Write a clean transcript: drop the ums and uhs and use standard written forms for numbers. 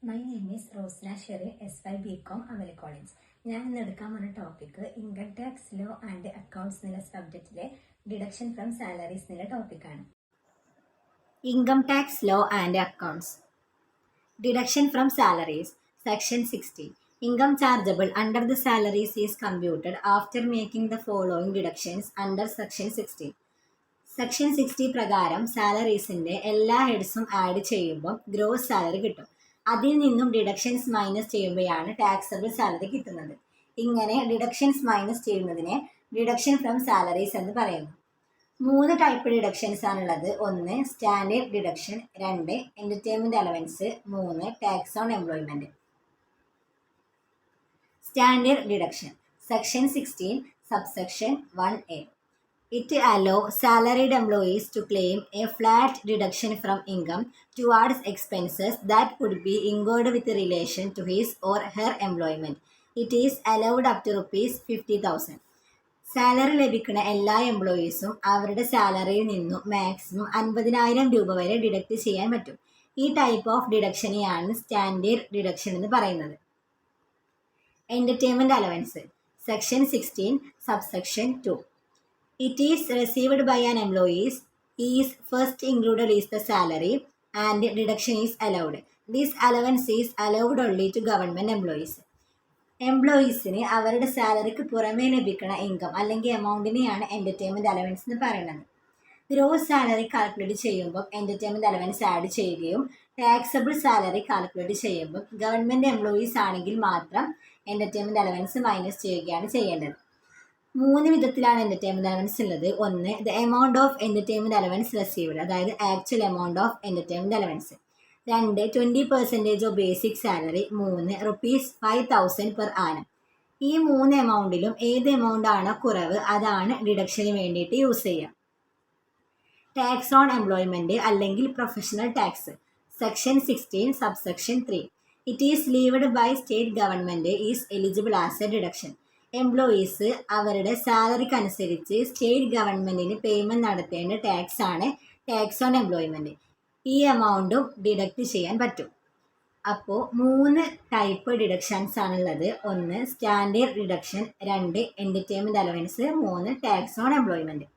My name is Rosna Sherin SY BCom Amala college. ഞാൻ ഇന്ന് എടുക്കാൻ വന്ന topic income tax law and accounts എന്നുള്ള സബ്ജക്റ്റിലെ ഡിഡക്ഷൻ ഫ്രം സാലറീസ് എന്നുള്ള ടോപ്പിക്കാണ്. Income tax law and accounts. Deduction from salaries. Section 60. Income chargeable under the salaries is computed after making the following deductions under section 60. Section 60 പ്രകാരം സാലറീസിന്റെ എല്ലാ ഹെഡ്സും add ചെയ്യുമ്പോൾ gross salary കിട്ടും. അതിൽ നിന്നും deductions minus ചെയ്യുമ്പോഴാണ് taxable salary കിട്ടുന്നത്. ഇങ്ങനെ deductions minus ചെയ്യുന്നതിനെ ഡിഡക്ഷൻ ഫ്രം സാലറീസ് എന്ന് പറയുന്നു. 3 ടൈപ്പ് ഡിഡക്ഷൻസ് ആണുള്ളത്. 1 standard deduction, 2 entertainment allowance, 3 tax on employment. Standard deduction. Section 16 subsection 1A. It allows salaried employees to claim a flat deduction from income towards expenses that could be incurred with relation to his or her employment. It is allowed up to ₹50,000. Salary ലഭിക്കുന്ന എല്ലാ എംപ്ലോയീസും അവരുടെ സാലറിയിൽ നിന്നും maximum 50,000 രൂപ വരെ deduct ചെയ്യാൻ പറ്റും. ഈ ടൈപ്പ് ഓഫ് ഡിഡക്ഷനെയാണ് സ്റ്റാൻഡേർഡ് ഡിഡക്ഷൻ എന്ന് പറയുന്നത്. Entertainment allowance. Section 16 subsection 2. It is received by an employee is first included is the salary and deduction is allowed. This allowance is allowed only to government employees. എംപ്ലോയീസിന് അവരുടെ സാലറിക്ക് പുറമേ ലഭിക്കുന്ന income അല്ലെങ്കിൽ എമൗണ്ടിനെയാണ് entertainment allowance എന്ന് പറയുന്നത്. Gross salary calculate ചെയ്യുമ്പോൾ entertainment allowance add ചെയ്യുകയും taxable salary calculate ചെയ്യുമ്പോൾ government employees ആണെങ്കിൽ മാത്രം എന്റർടൈൻമെന്റ് അലവൻസ് മൈനസ് ചെയ്യുകയാണ് ചെയ്യേണ്ടത്. 3 വിധത്തിലാണ് എന്റർടൈൻമെന്റ് അലവൻസ് ഉള്ളത്. 1 the amount of entertainment allowance received, അതായത് actual amount of entertainment allowance. 2 20% of basic salary. 3 ₹5,000 per annum. ഈ 3 എമൗണ്ടിലും ഏത് എമൗണ്ട് ആണോ കുറവ് അതാണ് ഡിഡക്ഷന് വേണ്ടിയിട്ട് യൂസ് ചെയ്യുക. ടാക്സ് ഓൺ എംപ്ലോയ്മെന്റ് അല്ലെങ്കിൽ professional tax. Section 16 subsection 3. It is levied by state government is eligible as a deduction. Employees അവരുടെ സാലറിക്ക് അനുസരിച്ച് സ്റ്റേറ്റ് ഗവൺമെന്റിന് പേയ്മെന്റ് നടത്തേണ്ട ടാക്സ് ആണ് ടാക്സ് ഓൺ എംപ്ലോയ്മെന്റ്. ഈ എമൗണ്ടും ഡിഡക്റ്റ് ചെയ്യാൻ പറ്റും. അപ്പോൾ 3 ടൈപ്പ് ഡിഡക്ഷൻസ് ആണുള്ളത്. 1 standard deduction, 2 entertainment allowance, 3 tax on employment.